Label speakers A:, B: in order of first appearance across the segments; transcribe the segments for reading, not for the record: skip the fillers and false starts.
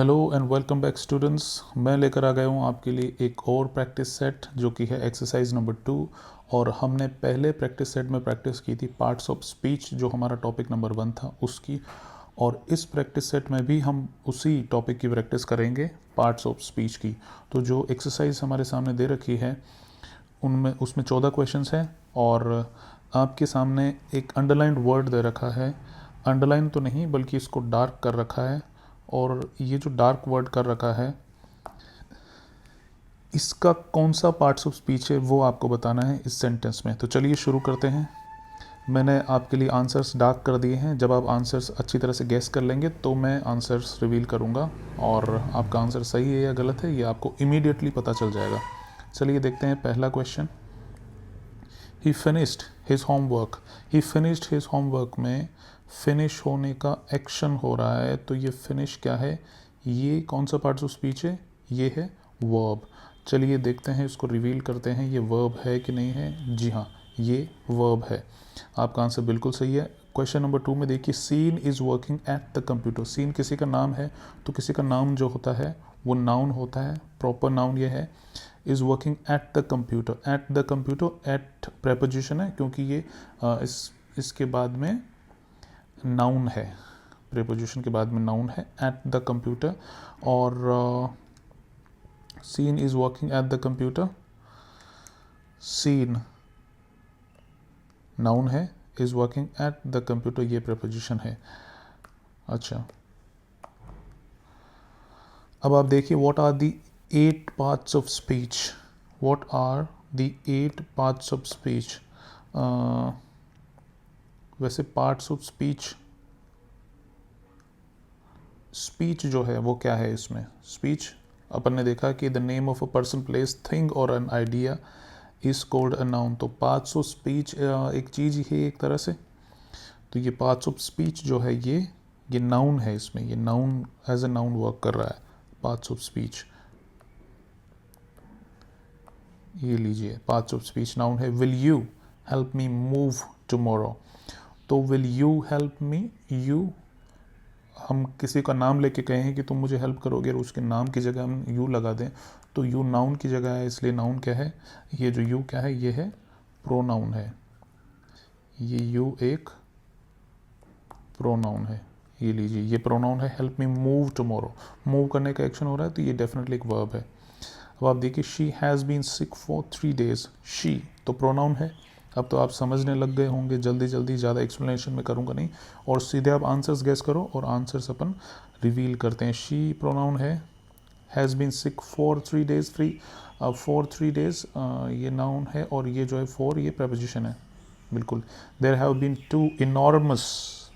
A: Hello and welcome back students. मैं लेकर आ गया हूँ आपके लिए एक और प्रैक्टिस सेट जो कि है एक्सरसाइज नंबर 2। और हमने पहले प्रैक्टिस सेट में प्रैक्टिस की थी पार्ट्स ऑफ स्पीच जो हमारा टॉपिक नंबर 1 था उसकी। और इस प्रैक्टिस सेट में भी हम उसी टॉपिक की प्रैक्टिस करेंगे, पार्ट्स ऑफ स्पीच की। तो जो एक्सरसाइज हमारे सामने दे रखी है उनमें उसमें 14 क्वेश्चंस हैं और आपके सामने एक अंडरलाइंड वर्ड दे रखा है। अंडरलाइन तो नहीं बल्कि इसको डार्क कर रखा है। और ये जो डार्क वर्ड कर रखा है इसका कौन सा पार्ट्स ऑफ स्पीच है वो आपको बताना है इस सेंटेंस में। तो चलिए शुरू करते हैं। मैंने आपके लिए आंसर्स डार्क कर दिए हैं। जब आप आंसर्स अच्छी तरह से गैस कर लेंगे तो मैं आंसर्स रिवील करूंगा और आपका आंसर सही है या गलत है ये आपको इमीडिएटली पता चल जाएगा। चलिए देखते हैं पहला क्वेश्चन। ही फिनिश्ड हिज होमवर्क। ही फिनिश्ड हिज होमवर्क में फिनिश होने का एक्शन हो रहा है, तो ये फिनिश क्या है? ये कौन सा पार्ट ऑफ स्पीच है? ये है वर्ब। चलिए देखते हैं, इसको रिवील करते हैं ये वर्ब है कि नहीं है। जी हाँ, ये वर्ब है। आपका आंसर बिल्कुल सही है। क्वेश्चन नंबर 2 में देखिए, Sean is working at the computer. Sean किसी का नाम है, तो किसी का नाम जो होता है वो नाउन होता है। प्रॉपर नाउन ये है is working at the computer. At the computer, at preposition है क्योंकि ये इसके बाद में नाउन है। प्रेपोजिशन के बाद में नाउन है एट द कंप्यूटर। और Sean is working at the computer. Sean noun है, is working at the computer ये प्रेपोजिशन है। अच्छा, अब आप देखिए, what are the 8 parts of speech. What are the 8 parts of speech. वैसे पार्ट्स ऑफ स्पीच, स्पीच जो है वो क्या है इसमें? स्पीच अपन ने देखा कि the name of a person, place, thing और an idea is called a noun. तो पार्ट्स ऑफ स्पीच एक चीज़ ही है एक तरह से। तो ये पार्ट्स ऑफ स्पीच जो है ये नाउन है। इसमें ये noun as a noun work कर रहा है। पार्ट्स ऑफ स्पीच ये लीजिए, पार्ट्स ऑफ स्पीच नाउन है। Will you help me move tomorrow. तो will you help me, you हम किसी का नाम लेके कहें कि तुम मुझे हेल्प करोगे और उसके नाम की जगह हम यू लगा दें तो यू नाउन की जगह है, इसलिए नाउन क्या है? ये जो यू क्या है? ये है प्रोनाउन है। ये यू एक प्रोनाउन है। ये लीजिए, ये प्रोनाउन है। Help me move tomorrow, move करने का एक्शन हो रहा है तो ये डेफिनेटली एक वर्ब है। अब आप देखिए, she has been sick for 3 days। She तो प्रोनाउन है। अब तो आप समझने लग गए होंगे जल्दी जल्दी, ज़्यादा एक्सप्लेनेशन में करूँगा नहीं और सीधे आप आंसर्स गेस करो और आंसर्स अपन रिवील करते हैं। शी प्रोनाउन है, has been sick for 3 days। For 3 days ये नाउन है और ये जो है फॉर ये प्रेपोजिशन है। बिल्कुल। देयर हैव बीन 2 इनॉर्मस,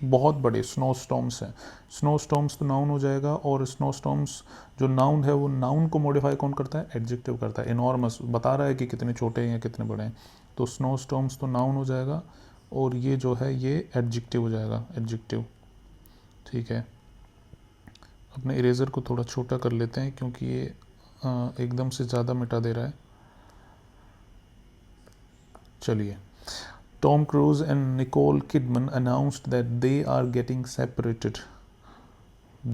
A: बहुत बड़े स्नो स्टॉर्म्स हैं। स्नो स्टॉर्म्स तो नाउन हो जाएगा और स्नो स्टॉर्म्स जो नाउन है वो नाउन को मॉडिफाई कौन करता है? एडजेक्टिव करता है। इनॉर्मस बता रहा है कि कितने छोटे हैं या कितने बड़े हैं, तो स्नो स्टॉर्म्स तो नाउन हो जाएगा और ये जो है ये एडजेक्टिव हो जाएगा, एडजेक्टिव। ठीक है, अपने इरेजर को थोड़ा छोटा कर लेते हैं क्योंकि ये एकदम से ज़्यादा मिटा दे रहा है। चलिए, Tom Cruise and Nicole Kidman announced that they are getting separated.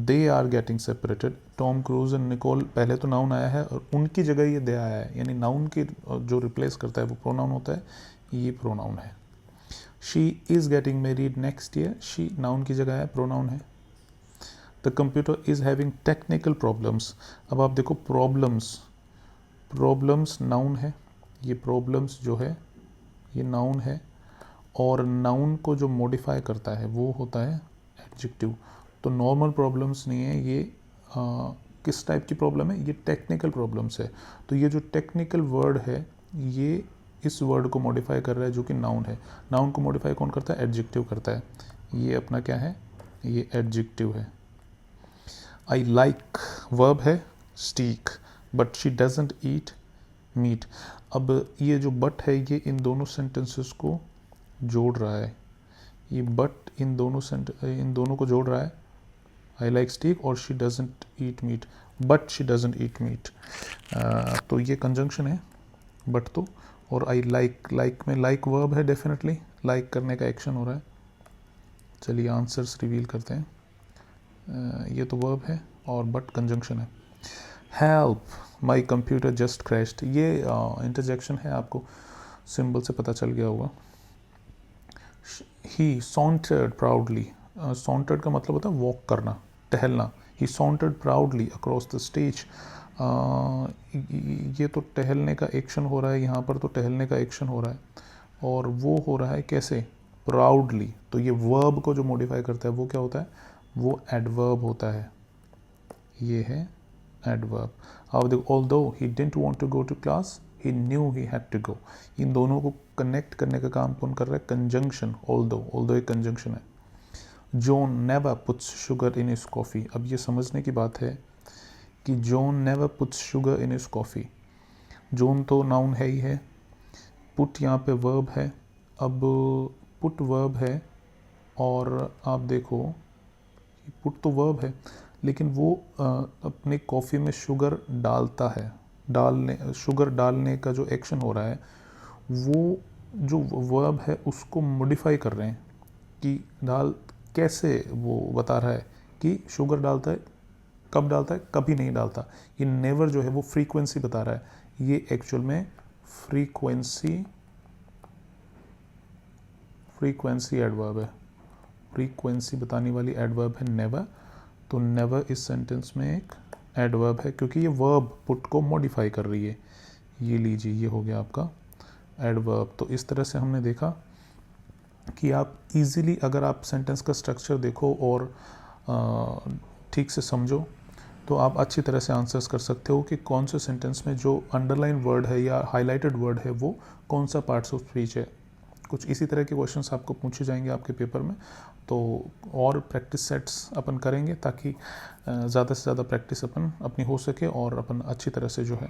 A: They are getting separated. Tom Cruise and Nicole, पहले तो नाउन आया है और उनकी जगह ये दे आया है, यानी नाउन की जो रिप्लेस करता है वो प्रोनाउन होता है। ये प्रोनाउन है। She is getting married next year. She noun की जगह है, प्रोनाउन है। The computer is having technical problems. अब आप देखो, प्रॉब्लम्स, प्रॉब्लम्स नाउन है। ये प्रॉब्लम्स जो है ये नाउन है और नाउन को जो मॉडिफाई करता है वो होता है एडजेक्टिव। तो नॉर्मल प्रॉब्लम्स नहीं है ये। किस टाइप की प्रॉब्लम है? ये टेक्निकल प्रॉब्लम्स है। तो ये जो टेक्निकल वर्ड है ये इस वर्ड को मॉडिफाई कर रहा है जो कि नाउन है। नाउन को मॉडिफाई कौन करता है? एडजेक्टिव करता है। ये अपना क्या है? ये एडजेक्टिव है। आई लाइक वर्ब है steak, but she doesn't eat meat. अब ये जो बट है ये इन दोनों सेंटेंसेस को जोड़ रहा है। ये बट इन दोनों को जोड़ रहा है। आई लाइक स्टीक और she doesn't eat meet, but she doesn't eat meet. तो ये कंजंक्शन है बट तो, और आई लाइक, लाइक में लाइक वर्ब है, डेफिनेटली लाइक करने का एक्शन हो रहा है। चलिए आंसर्स रिवील करते हैं। ये तो वर्ब है और बट कंजंक्शन है। Help my computer just crashed, ये इंटरजेक्शन है, आपको सिंबल से पता चल गया होगा। ही sauntered प्राउडली, sauntered का मतलब होता है वॉक करना, टहलना। ही sauntered proudly across the stage, ये तो टहलने का एक्शन हो रहा है, यहाँ पर तो टहलने का एक्शन हो रहा है, और वो हो रहा है कैसे, प्राउडली। तो ये वर्ब को जो मॉडिफाई करता है वो क्या होता है, वो एडवर्ब होता है, ये है एडवर्ब। अब देखो, although he didn't want to go to class, he knew he had to go. इन दोनों को कनेक्ट करने का काम कौन कर रहा है, कंजंक्शन, ऑल्दो, ऑल्दो एक कंजंक्शन है। John never puts sugar in his coffee, अब ये समझने की बात है कि John never puts sugar in his coffee. John तो नाउन है ही है, पुट यहाँ पे वर्ब है। अब पुट वर्ब है, और आप देखो पुट तो वर्ब है, लेकिन वो अपने कॉफ़ी में शुगर डालता है, शुगर डालने का जो एक्शन हो रहा है, वो जो वर्ब है उसको मॉडिफाई कर रहे हैं कि कैसे, वो बता रहा है कि शुगर डालता है, कब डालता है, कभी नहीं डालता। ये नेवर जो है वो फ्रीक्वेंसी बता रहा है, ये एक्चुअल में फ्रीक्वेंसी एडवर्ब है, फ्रीक्वेंसी बताने वाली एडवर्ब है नेवर। तो नेवर इस सेंटेंस में एक एडवर्ब है, क्योंकि ये वर्ब पुट को मॉडिफाई कर रही है। ये लीजिए, ये हो गया आपका एडवर्ब। तो इस तरह से हमने देखा कि आप इजीली, अगर आप सेंटेंस का स्ट्रक्चर देखो और ठीक से समझो, तो आप अच्छी तरह से आंसर्स कर सकते हो कि कौन से सेंटेंस में जो अंडरलाइन वर्ड है या हाईलाइटेड वर्ड है वो कौन सा पार्ट्स ऑफ स्पीच है। कुछ इसी तरह के क्वेश्चंस आपको पूछे जाएंगे आपके पेपर में। तो और प्रैक्टिस सेट्स अपन करेंगे ताकि ज़्यादा से ज़्यादा प्रैक्टिस अपन अपनी हो सके और अपन अच्छी तरह से जो है